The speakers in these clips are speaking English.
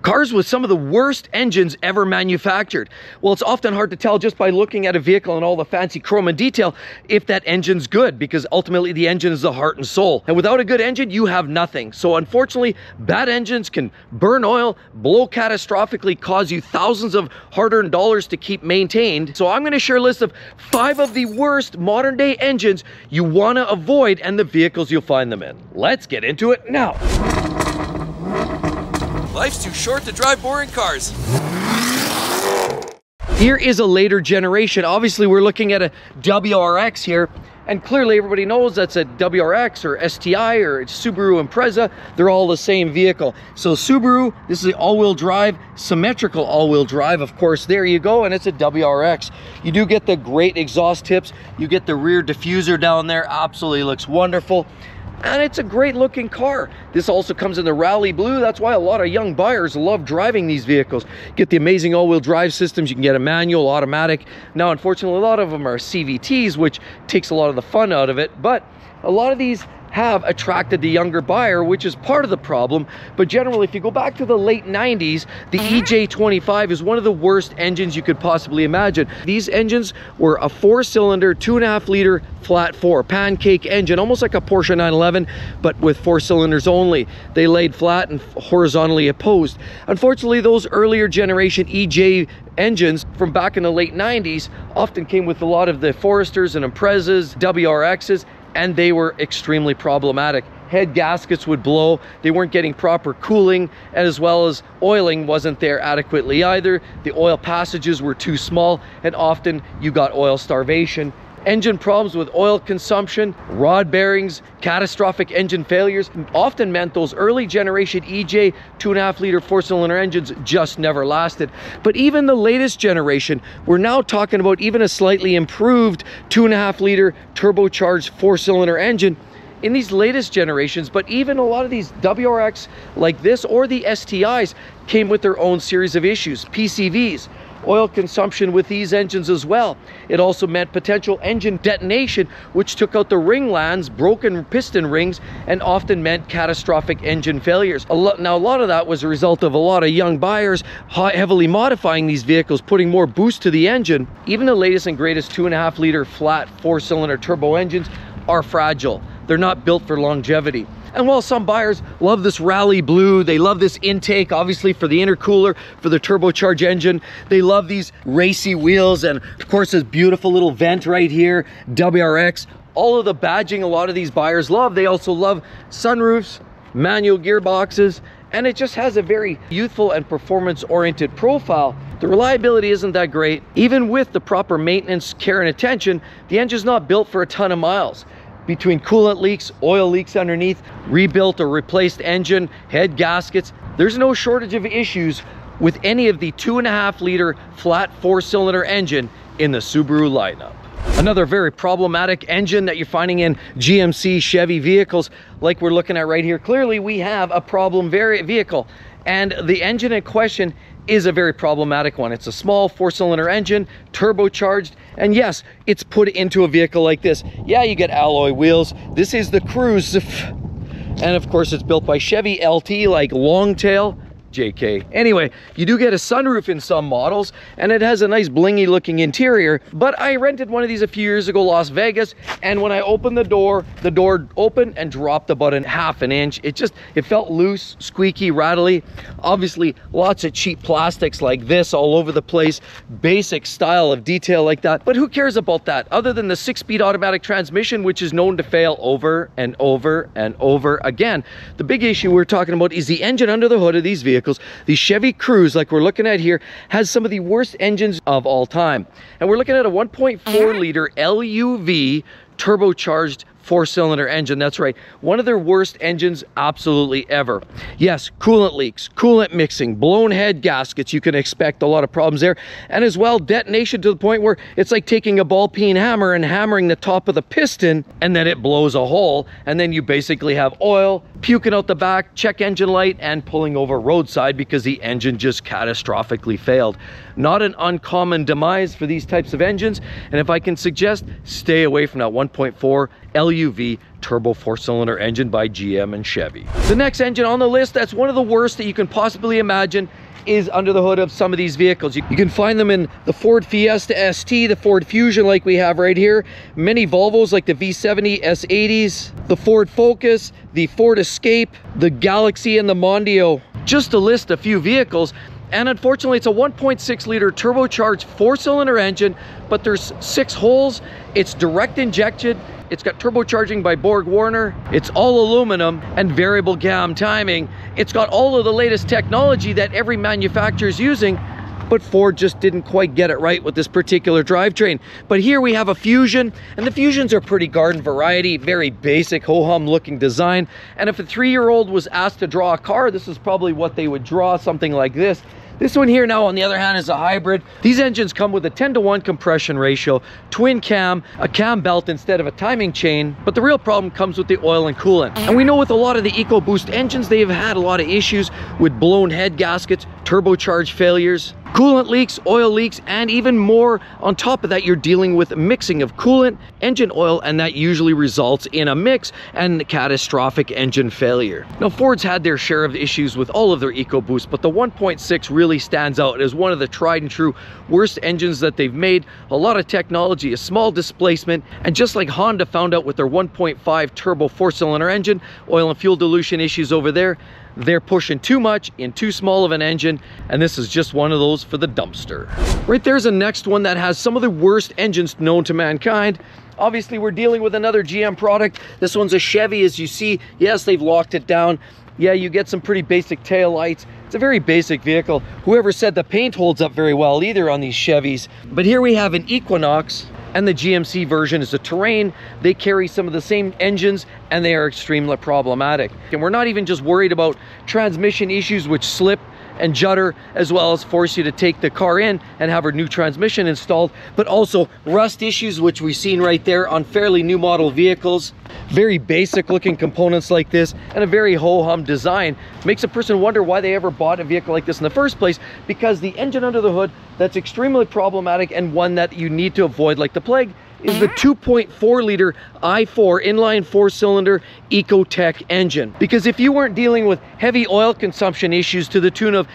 Cars with some of the worst engines ever manufactured. Well, it's often hard to tell just by looking at a vehicle and all the fancy chrome and detail if that engine's good, because ultimately the engine is the heart and soul. And without a good engine, you have nothing. So unfortunately, bad engines can burn oil, blow catastrophically, cause you thousands of hard-earned dollars to keep maintained. So I'm going to share a list of 5 of the worst modern day engines you want to avoid and the vehicles you'll find them in. Let's get into it now. Life's too short to drive boring cars. Here is a later generation. Obviously, we're looking at a WRX here, and clearly everybody knows that's a WRX or STI or it's Subaru Impreza. They're all the same vehicle. So Subaru, this is the all-wheel drive, symmetrical all-wheel drive, of course. There you go, and it's a WRX. You do get the great exhaust tips. You get the rear diffuser down there. Absolutely looks wonderful. And it's a great looking car. This also comes in the rally blue. That's why a lot of young buyers love driving these vehicles. Get the amazing all-wheel drive systems. You can get a manual, automatic. Now, unfortunately, a lot of them are CVTs, which takes a lot of the fun out of it. But a lot of these have attracted the younger buyer, which is part of the problem. But generally, if you go back to the late 90s, the EJ25 is one of the worst engines you could possibly imagine. These engines were a 4-cylinder, 2.5-liter flat 4 pancake engine, almost like a Porsche 911, but with 4 cylinders only. They laid flat and horizontally opposed. Unfortunately, those earlier generation EJ engines from back in the late 90s often came with a lot of the Foresters and Imprezas, WRXs, and they were extremely problematic. Head gaskets would blow, they weren't getting proper cooling, and as well as oiling wasn't there adequately either. The oil passages were too small, and often you got oil starvation. Engine problems with oil consumption, rod bearings, catastrophic engine failures often meant those early generation EJ 2.5-liter 4-cylinder engines just never lasted. But even the latest generation, we're now talking about even a slightly improved 2.5-liter turbocharged 4-cylinder engine in these latest generations. But even a lot of these WRX like this or the STIs came with their own series of issues. PCVs, oil consumption with these engines as well. It also meant potential engine detonation, which took out the ring lands, broken piston rings, and often meant catastrophic engine failures. Now, a lot of that was a result of a lot of young buyers heavily modifying these vehicles, putting more boost to the engine. Even the latest and greatest 2.5-liter flat 4-cylinder turbo engines are fragile. They're not built for longevity. And while some buyers love this rally blue, they love this intake, obviously for the intercooler, for the turbocharged engine. They love these racy wheels, and of course this beautiful little vent right here, WRX. All of the badging a lot of these buyers love. They also love sunroofs, manual gearboxes, and it just has a very youthful and performance-oriented profile. The reliability isn't that great. Even with the proper maintenance, care, and attention, the engine's not built for a ton of miles. Between coolant leaks, oil leaks underneath, rebuilt or replaced engine, head gaskets, there's no shortage of issues with any of the 2.5-liter flat 4-cylinder engine in the Subaru lineup. Another very problematic engine that you're finding in GMC Chevy vehicles, like we're looking at right here. Clearly, we have a problem vehicle, and the engine in question is a very problematic one. It's a small 4-cylinder engine, turbocharged, and yes, it's put into a vehicle like this. Yeah, you get alloy wheels. This is the Cruise, and of course it's built by Chevy LT, like Longtail. JK. Anyway, you do get a sunroof in some models, and it has a nice blingy looking interior. But I rented one of these a few years ago, Las Vegas, and when I opened the door opened and dropped about half an inch. It felt loose, squeaky, rattly. Obviously, lots of cheap plastics like this all over the place, basic style of detail like that. But who cares about that, other than the 6-speed automatic transmission, which is known to fail over and over and over again. The big issue we're talking about is the engine under the hood of these vehicles. The Chevy Cruise, like we're looking at here, has some of the worst engines of all time. And we're looking at a 1.4-liter LUV turbocharged 4-cylinder engine. That's right, one of their worst engines absolutely ever. Yes, coolant leaks, coolant mixing, blown head gaskets. You can expect a lot of problems there, and as well detonation to the point where it's like taking a ball-peen hammer and hammering the top of the piston, and then it blows a hole, and then you basically have oil puking out the back, check engine light, and pulling over roadside because the engine just catastrophically failed. Not an uncommon demise for these types of engines, and if I can suggest, stay away from that 1.4 LUV turbo 4-cylinder engine by GM and Chevy. The next engine on the list that's one of the worst that you can possibly imagine is under the hood of some of these vehicles. You can find them in the Ford Fiesta ST, the Ford Fusion like we have right here, many Volvos like the V70 S80s, the Ford Focus, the Ford Escape, the Galaxy, and the Mondeo, just to list a few vehicles. And unfortunately, it's a 1.6 liter turbocharged 4-cylinder engine, but there's 6 holes. It's direct injected. It's got turbocharging by Borg-Warner. It's all aluminum and variable cam timing. It's got all of the latest technology that every manufacturer is using, but Ford just didn't quite get it right with this particular drivetrain. But here we have a Fusion, and the Fusions are pretty garden variety, very basic ho-hum looking design. And if a 3-year-old was asked to draw a car, this is probably what they would draw, something like this. This one here now, on the other hand, is a hybrid. These engines come with a 10-to-1 compression ratio, twin cam, a cam belt instead of a timing chain, but the real problem comes with the oil and coolant. And we know with a lot of the EcoBoost engines, they've had a lot of issues with blown head gaskets, turbocharge failures, coolant leaks, oil leaks, and even more. On top of that, you're dealing with mixing of coolant, engine oil, and that usually results in a mix and catastrophic engine failure. Now, Ford's had their share of issues with all of their EcoBoost, but the 1.6 really stands out as one of the tried and true worst engines that they've made. A lot of technology, a small displacement, and just like Honda found out with their 1.5 turbo 4-cylinder engine, oil and fuel dilution issues over there, they're pushing too much in too small of an engine, and this is just one of those for the dumpster. Right there's a next one that has some of the worst engines known to mankind. Obviously, we're dealing with another GM product. This one's a Chevy, as you see. Yes, they've locked it down. Yeah, you get some pretty basic tail lights. It's a very basic vehicle. Whoever said the paint holds up very well either on these Chevys. But here we have an Equinox, and the GMC version is a Terrain. They carry some of the same engines, and they are extremely problematic. And we're not even just worried about transmission issues which slip and judder, as well as force you to take the car in and have a new transmission installed, but also rust issues, which we've seen right there on fairly new model vehicles. Very basic looking components like this, and a very ho-hum design. Makes a person wonder why they ever bought a vehicle like this in the first place, because the engine under the hood that's extremely problematic, and one that you need to avoid like the plague, is the 2.4 liter i4 inline 4-cylinder Ecotec engine. Because if you weren't dealing with heavy oil consumption issues to the tune of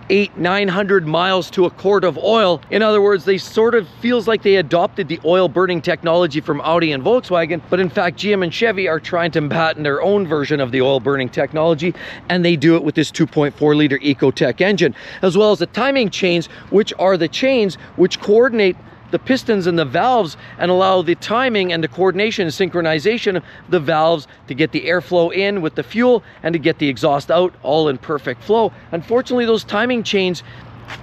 800-900 miles to a quart of oil, in other words, they sort of feels like they adopted the oil burning technology from Audi and Volkswagen, but in fact GM and Chevy are trying to patent their own version of the oil burning technology, and they do it with this 2.4 liter Ecotec engine, as well as the timing chains, which are the chains which coordinate the pistons and the valves and allow the timing and the coordination and synchronization of the valves to get the airflow in with the fuel and to get the exhaust out, all in perfect flow. Unfortunately, those timing chains,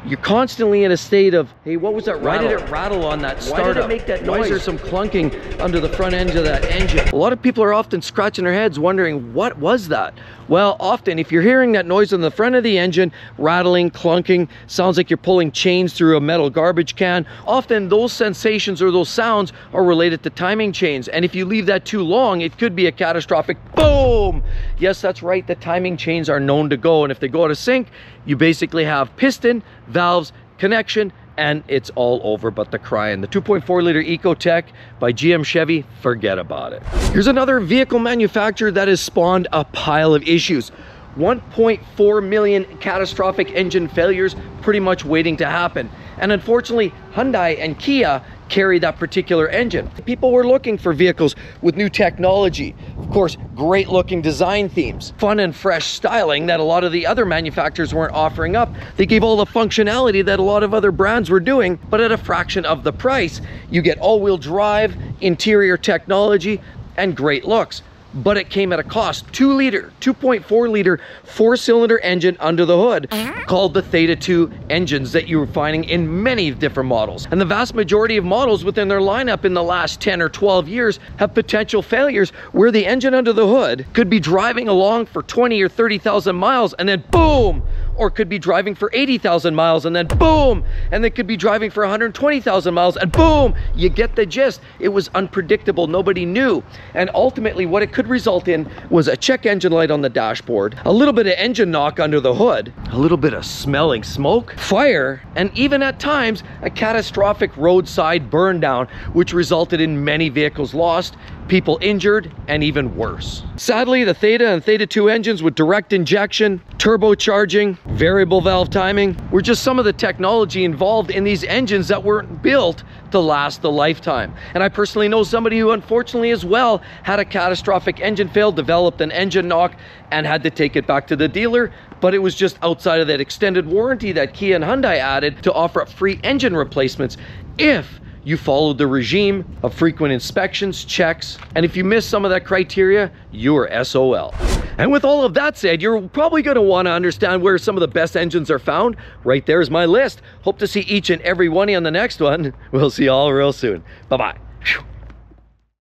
you're constantly in a state of, hey, what was that rattle? Why did it rattle on that startup? Why did it make that noise? Why is there some clunking under the front end of that engine? A lot of people are often scratching their heads wondering, what was that? Well, often if you're hearing that noise on the front of the engine, rattling, clunking, sounds like you're pulling chains through a metal garbage can, often those sensations or those sounds are related to timing chains. And if you leave that too long, it could be a catastrophic boom. Yes, that's right, the timing chains are known to go, and if they go out of sync, you basically have piston, valves, connection, and it's all over but the crying. The 2.4 liter Ecotec by GM Chevy, forget about it. Here's another vehicle manufacturer that has spawned a pile of issues. 1.4 million catastrophic engine failures pretty much waiting to happen. And unfortunately, Hyundai and Kia carry that particular engine. People were looking for vehicles with new technology. Of course, great looking design themes, fun and fresh styling that a lot of the other manufacturers weren't offering up. They gave all the functionality that a lot of other brands were doing, but at a fraction of the price. You get all-wheel drive, interior technology, and great looks. But it came at a cost. 2.4 liter 4-cylinder engine under the hood called the Theta 2 engines that you were finding in many different models. And the vast majority of models within their lineup in the last 10 or 12 years have potential failures where the engine under the hood could be driving along for 20 or 30,000 miles and then boom, or could be driving for 80,000 miles and then boom, and they could be driving for 120,000 miles and boom. You get the gist. It was unpredictable. Nobody knew. And ultimately what it could could result in was a check engine light on the dashboard, a little bit of engine knock under the hood, a little bit of smelling smoke, fire, and even at times a catastrophic roadside burn down, which resulted in many vehicles lost, people injured, and even worse. Sadly, the Theta and Theta 2 engines with direct injection, turbocharging, variable valve timing were just some of the technology involved in these engines that weren't built to last the lifetime. And I personally know somebody who unfortunately as well had a catastrophic engine fail, developed an engine knock, and had to take it back to the dealer, but it was just outside of that extended warranty that Kia and Hyundai added to offer up free engine replacements if you followed the regime of frequent inspections, checks, and if you miss some of that criteria, you're SOL. And with all of that said, you're probably going to want to understand where some of the best engines are found. Right there is my list. Hope to see each and every one of you on the next one. We'll see you all real soon. Bye-bye.